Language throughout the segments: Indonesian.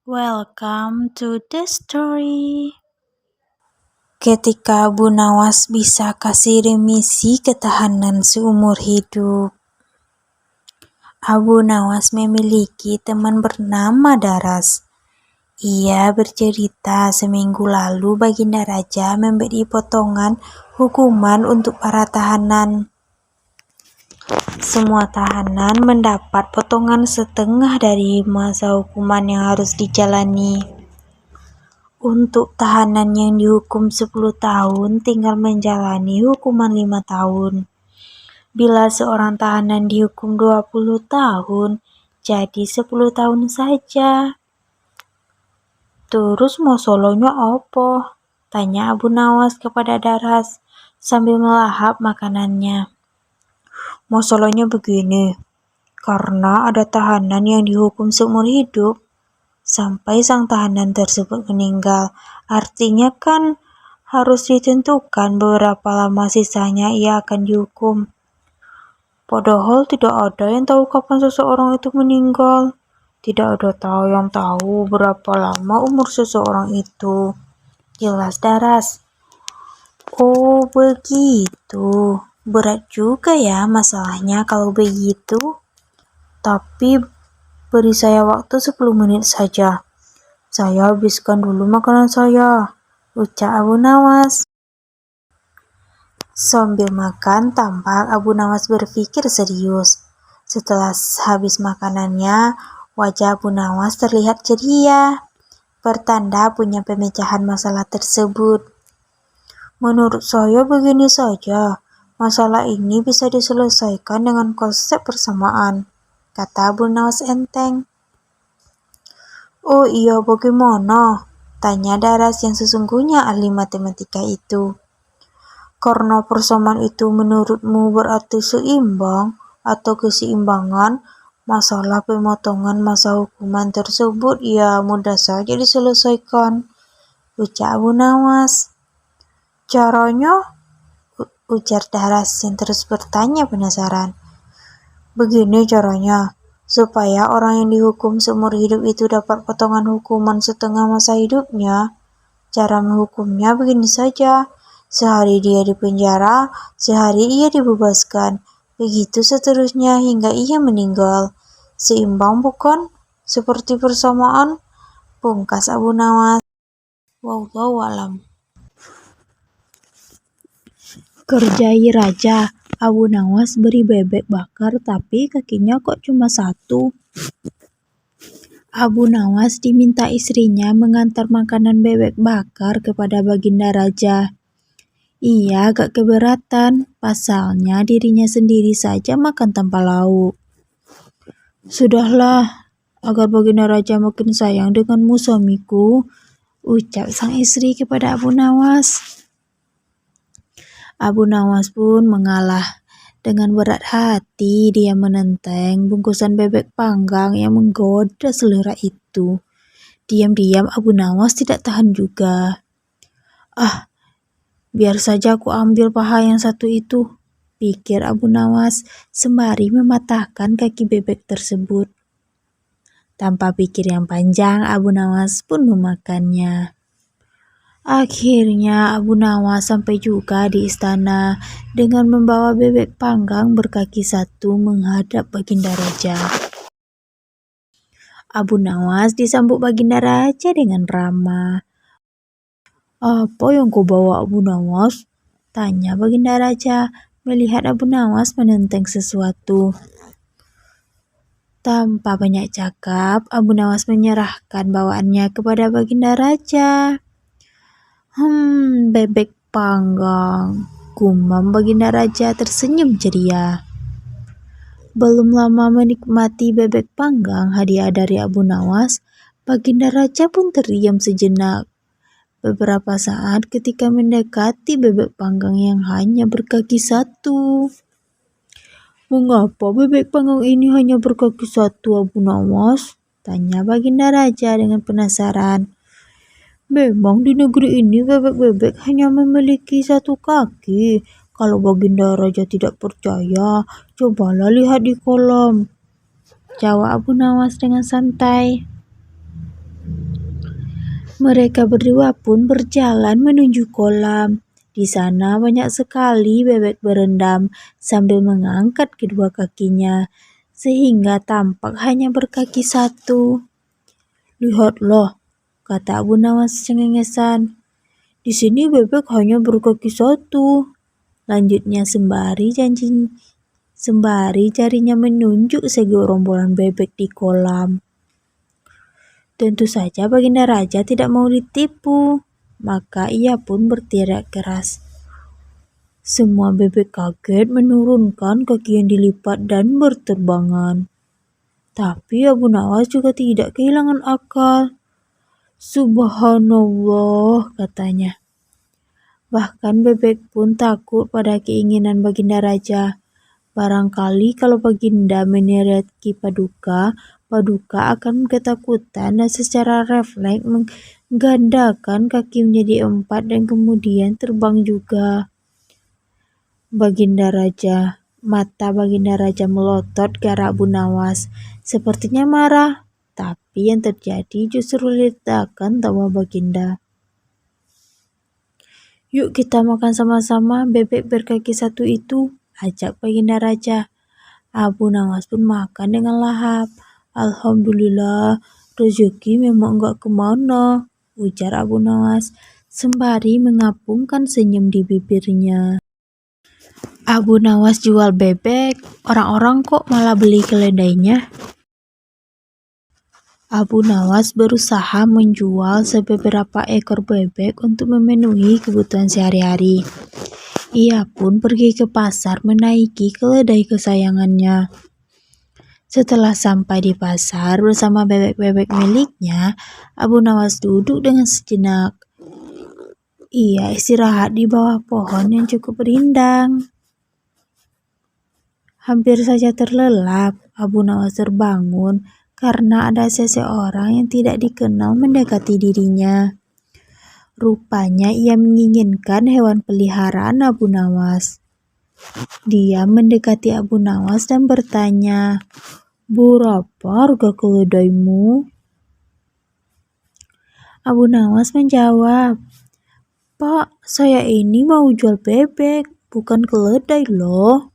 Welcome to the story. Ketika Abu Nawas bisa kasih remisi ketahanan seumur hidup. Abu Nawas memiliki teman bernama Daras. Ia bercerita seminggu lalu Baginda Raja memberi potongan hukuman untuk para tahanan. Semua tahanan mendapat potongan setengah dari masa hukuman yang harus dijalani. Untuk tahanan yang dihukum 10 tahun tinggal menjalani hukuman 5 tahun. Bila seorang tahanan dihukum 20 tahun, jadi 10 tahun saja. Terus masalahnya apa? Tanya Abu Nawas kepada Daras sambil melahap makanannya. Masalahnya begini, karena ada tahanan yang dihukum seumur hidup, sampai sang tahanan tersebut meninggal. Artinya kan harus ditentukan berapa lama sisanya ia akan dihukum. Padahal tidak ada yang tahu kapan seseorang itu meninggal. Tidak ada yang tahu berapa lama umur seseorang itu. Jelas Daras. Oh begitu. Berat juga ya masalahnya kalau begitu. Tapi beri saya waktu 10 menit saja. Saya habiskan dulu makanan saya, ucap Abu Nawas. Sambil makan, tampak Abu Nawas berpikir serius. Setelah habis makanannya, wajah Abu Nawas terlihat ceria, pertanda punya pemecahan masalah tersebut. Menurut saya begini saja, masalah ini bisa diselesaikan dengan konsep persamaan, kata Abu Nawas enteng. Oh iya, bagaimana? Tanya Daras yang sesungguhnya ahli matematika itu. Karena persamaan itu menurutmu berarti seimbang atau keseimbangan, masalah pemotongan masa hukuman tersebut ya mudah saja diselesaikan, ucap Abu Nawas. Caranya? Ujar Daras yang terus bertanya penasaran. Begini caranya. Supaya orang yang dihukum seumur hidup itu dapat potongan hukuman setengah masa hidupnya. Cara menghukumnya begini saja. Sehari dia di penjara, sehari ia dibebaskan. Begitu seterusnya hingga ia meninggal. Seimbang bukan? Seperti persamaan? Pungkas Abu Nawas. Wallahu alam. Kerjai raja. Abu Nawas beri bebek bakar tapi kakinya kok cuma satu. Abu Nawas diminta istrinya mengantar makanan bebek bakar kepada Baginda Raja. Ia agak keberatan, pasalnya dirinya sendiri saja makan tanpa lauk. Sudahlah, agar Baginda Raja makin sayang denganmu suamiku, ucap sang istri kepada Abu Nawas. Abu Nawas pun mengalah. Dengan berat hati dia menenteng bungkusan bebek panggang yang menggoda selera itu. Diam-diam Abu Nawas tidak tahan juga. Biar saja aku ambil paha yang satu itu, pikir Abu Nawas sembari mematahkan kaki bebek tersebut. Tanpa pikir yang panjang, Abu Nawas pun memakannya. Akhirnya Abu Nawas sampai juga di istana dengan membawa bebek panggang berkaki satu menghadap Baginda Raja. Abu Nawas disambut Baginda Raja dengan ramah. Apa yang kau bawa Abu Nawas? Tanya Baginda Raja melihat Abu Nawas menenteng sesuatu. Tanpa banyak cakap, Abu Nawas menyerahkan bawaannya kepada Baginda Raja. Bebek panggang, gumam Baginda Raja tersenyum ceria. Belum lama menikmati bebek panggang hadiah dari Abu Nawas, Baginda Raja pun terdiam sejenak. Beberapa saat ketika mendekati bebek panggang yang hanya berkaki satu. Mengapa bebek panggang ini hanya berkaki satu, Abu Nawas? Tanya Baginda Raja dengan penasaran. Memang di negeri ini bebek-bebek hanya memiliki satu kaki. Kalau Baginda Raja tidak percaya, cobalah lihat di kolam, jawab Abu Nawas dengan santai. Mereka berdua pun berjalan menuju kolam. Di sana banyak sekali bebek berendam sambil mengangkat kedua kakinya, sehingga tampak hanya berkaki satu. "Lihatlah," kata Abu Nawas cengengesan. "Di sini bebek hanya berkaki satu," lanjutnya sembari jarinya menunjuk segerombolan bebek di kolam. Tentu saja Baginda Raja tidak mau ditipu, maka ia pun berteriak keras. Semua bebek kaget menurunkan kaki yang dilipat dan berterbangan. Tapi Abu Nawas juga tidak kehilangan akal. "Subhanallah," katanya. Bahkan bebek pun takut pada keinginan Baginda Raja. Barangkali kalau Baginda meneriaki Paduka, Paduka akan ketakutan dan secara refleks menggandakan kaki menjadi 4 dan kemudian terbang juga. Mata Baginda Raja melotot ke arah Abu Nawas, sepertinya marah. Tapi yang terjadi justru ledakan tawa Baginda. "Yuk kita makan sama-sama bebek berkaki satu itu," ajak Baginda Raja. Abu Nawas pun makan dengan lahap. "Alhamdulillah, rezeki memang enggak kemana," ujar Abu Nawas, sembari mengapungkan senyum di bibirnya. Abu Nawas jual bebek, orang-orang kok malah beli keledainya? Abu Nawas berusaha menjual beberapa ekor bebek untuk memenuhi kebutuhan sehari-hari. Ia pun pergi ke pasar menaiki keledai kesayangannya. Setelah sampai di pasar bersama bebek-bebek miliknya, Abu Nawas duduk dengan sejenak. Ia istirahat di bawah pohon yang cukup rindang. Hampir saja terlelap, Abu Nawas terbangun karena ada seseorang yang tidak dikenal mendekati dirinya. Rupanya ia menginginkan hewan peliharaan Abu Nawas. Dia mendekati Abu Nawas dan bertanya, "Berapa harga keledaimu?" Abu Nawas menjawab, "Pak, saya ini mau jual bebek, bukan keledai loh."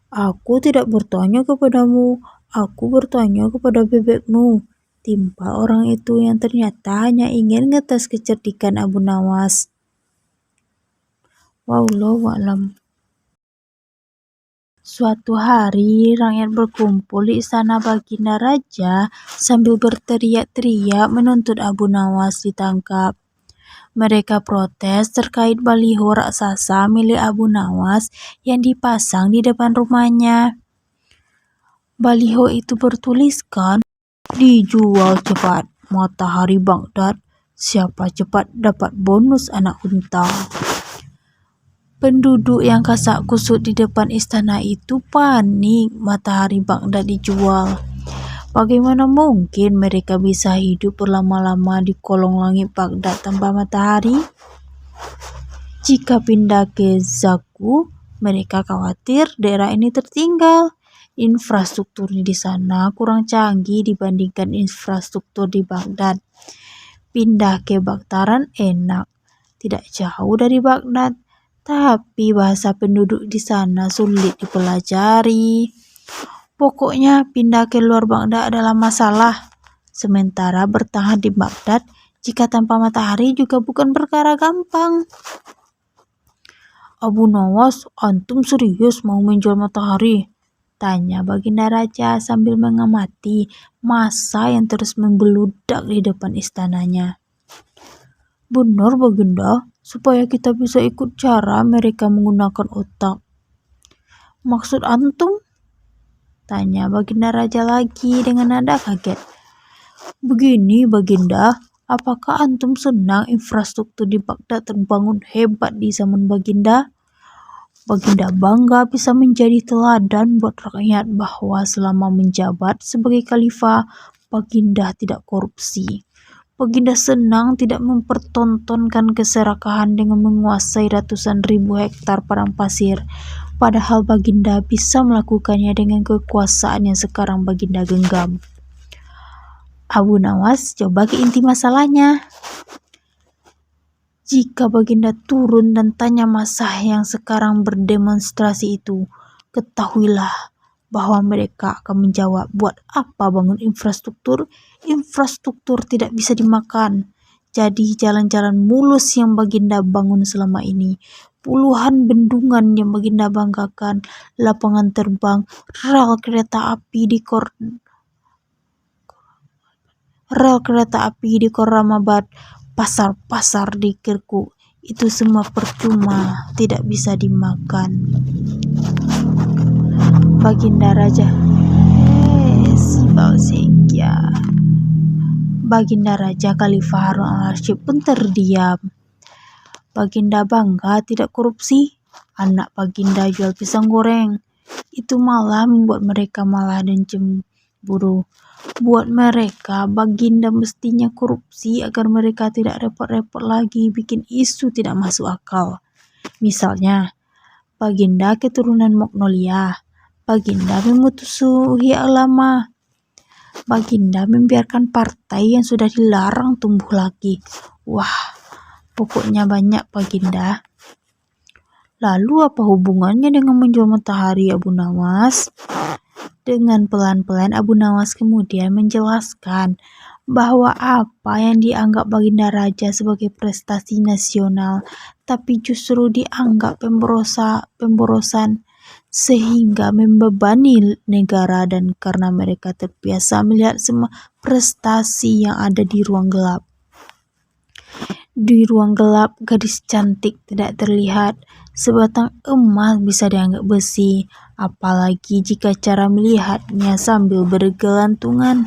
"Aku tidak bertanya kepadamu, aku bertanya kepada bebekmu," timpal orang itu yang ternyata hanya ingin ngetes kecerdikan Abu Nawas. Wallahu a'lam. Suatu hari, rakyat berkumpul di istana Baginda Raja sambil berteriak-teriak menuntut Abu Nawas ditangkap. Mereka protes terkait baliho raksasa milik Abu Nawas yang dipasang di depan rumahnya. Baliho itu bertuliskan, "Dijual cepat, Matahari Baghdad. Siapa cepat dapat bonus anak unta." Penduduk yang kasak kusut di depan istana itu panik Matahari Baghdad dijual. Bagaimana mungkin mereka bisa hidup berlama-lama di kolong langit Baghdad tanpa matahari? Jika pindah ke Zaku, mereka khawatir daerah ini tertinggal. Infrastruktur di sana kurang canggih dibandingkan infrastruktur di Baghdad. Pindah ke Baktaran enak, tidak jauh dari Baghdad, tapi bahasa penduduk di sana sulit dipelajari. Pokoknya pindah ke luar Baghdad adalah masalah. Sementara bertahan di Baghdad jika tanpa matahari juga bukan perkara gampang. "Abu Nawas, antum serius mau menjual matahari?" tanya Baginda Raja sambil mengamati massa yang terus membeludak di depan istananya. "Benar Baginda, supaya kita bisa ikut cara mereka menggunakan otak." "Maksud antum?" tanya Baginda Raja lagi dengan nada kaget. "Begini Baginda, apakah antum senang infrastruktur di Baghdad terbangun hebat di zaman Baginda? Baginda bangga bisa menjadi teladan buat rakyat bahwa selama menjabat sebagai khalifah, Baginda tidak korupsi. Baginda senang tidak mempertontonkan keserakahan dengan menguasai ratusan ribu hektar padang pasir. Padahal Baginda bisa melakukannya dengan kekuasaan yang sekarang Baginda genggam." Abu Nawas coba ke inti masalahnya. Jika Baginda turun dan tanya massa yang sekarang berdemonstrasi itu, ketahuilah bahwa mereka akan menjawab, buat apa bangun infrastruktur? Infrastruktur tidak bisa dimakan. Jadi jalan-jalan mulus yang Baginda bangun selama ini, puluhan bendungan yang Baginda banggakan, lapangan terbang, rel kereta api di Koramabad, pasar-pasar di Kirkuk, itu semua percuma, tidak bisa dimakan. Baginda Raja Baginda Raja Khalifah Harun al-Rashid pun terdiam. Baginda bangga tidak korupsi. Anak Baginda jual pisang goreng. Itu malah membuat mereka malah dan cemburu. Buat mereka, Baginda mestinya korupsi agar mereka tidak repot-repot lagi bikin isu tidak masuk akal. Misalnya, Baginda keturunan Magnolia. Baginda memusuhi ulama. Baginda membiarkan partai yang sudah dilarang tumbuh lagi. Wah, pokoknya banyak Baginda. Lalu apa hubungannya dengan menjual matahari, Abu Nawas? Dengan pelan-pelan Abu Nawas kemudian menjelaskan bahwa apa yang dianggap Baginda Raja sebagai prestasi nasional tapi justru dianggap pemborosan sehingga membebani negara, dan karena mereka terbiasa melihat semua prestasi yang ada di ruang gelap. Di ruang gelap, gadis cantik tidak terlihat. Sebatang emas bisa dianggap besi, apalagi jika cara melihatnya sambil bergelantungan.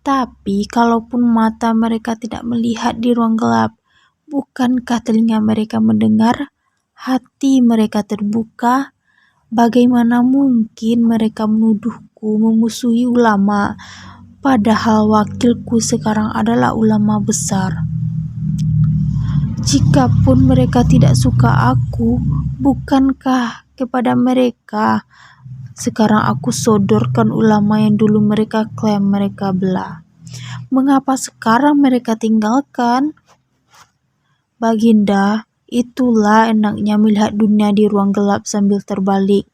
Tapi kalaupun mata mereka tidak melihat di ruang gelap, bukankah telinga mereka mendengar? Hati mereka terbuka? Bagaimana mungkin mereka menuduhku memusuhi ulama, padahal wakilku sekarang adalah ulama besar? Jikapun mereka tidak suka aku, bukankah kepada mereka sekarang aku sodorkan ulama yang dulu mereka klaim mereka belah? Mengapa sekarang mereka tinggalkan? Baginda, itulah enaknya melihat dunia di ruang gelap sambil terbalik.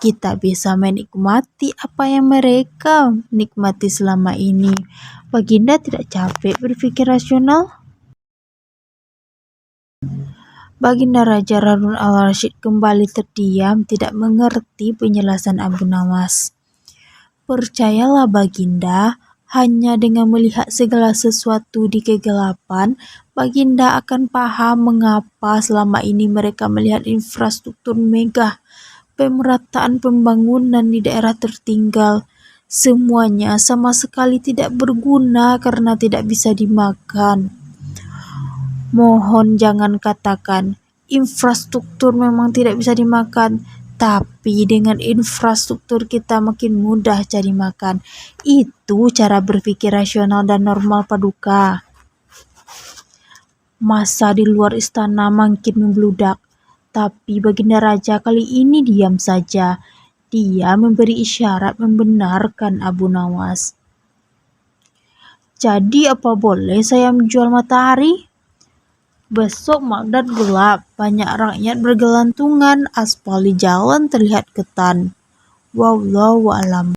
Kita bisa menikmati apa yang mereka nikmati selama ini. Baginda tidak capek berpikir rasional? Baginda Raja Harun al-Rashid kembali terdiam, tidak mengerti penjelasan Abu Nawas. Percayalah Baginda, hanya dengan melihat segala sesuatu di kegelapan, Baginda akan paham mengapa selama ini mereka melihat infrastruktur megah, pemerataan pembangunan di daerah tertinggal. Semuanya sama sekali tidak berguna karena tidak bisa dimakan. Mohon jangan katakan, infrastruktur memang tidak bisa dimakan, tapi dengan infrastruktur kita makin mudah cari makan. Itu cara berpikir rasional dan normal Paduka. Massa di luar istana makin membludak, tapi Baginda Raja kali ini diam saja. Dia memberi isyarat membenarkan Abu Nawas. Jadi apa boleh saya menjual matahari? Besok Baghdad gelap, banyak rakyat bergelantungan, aspal di jalan terlihat ketan. Wallahu a'lam.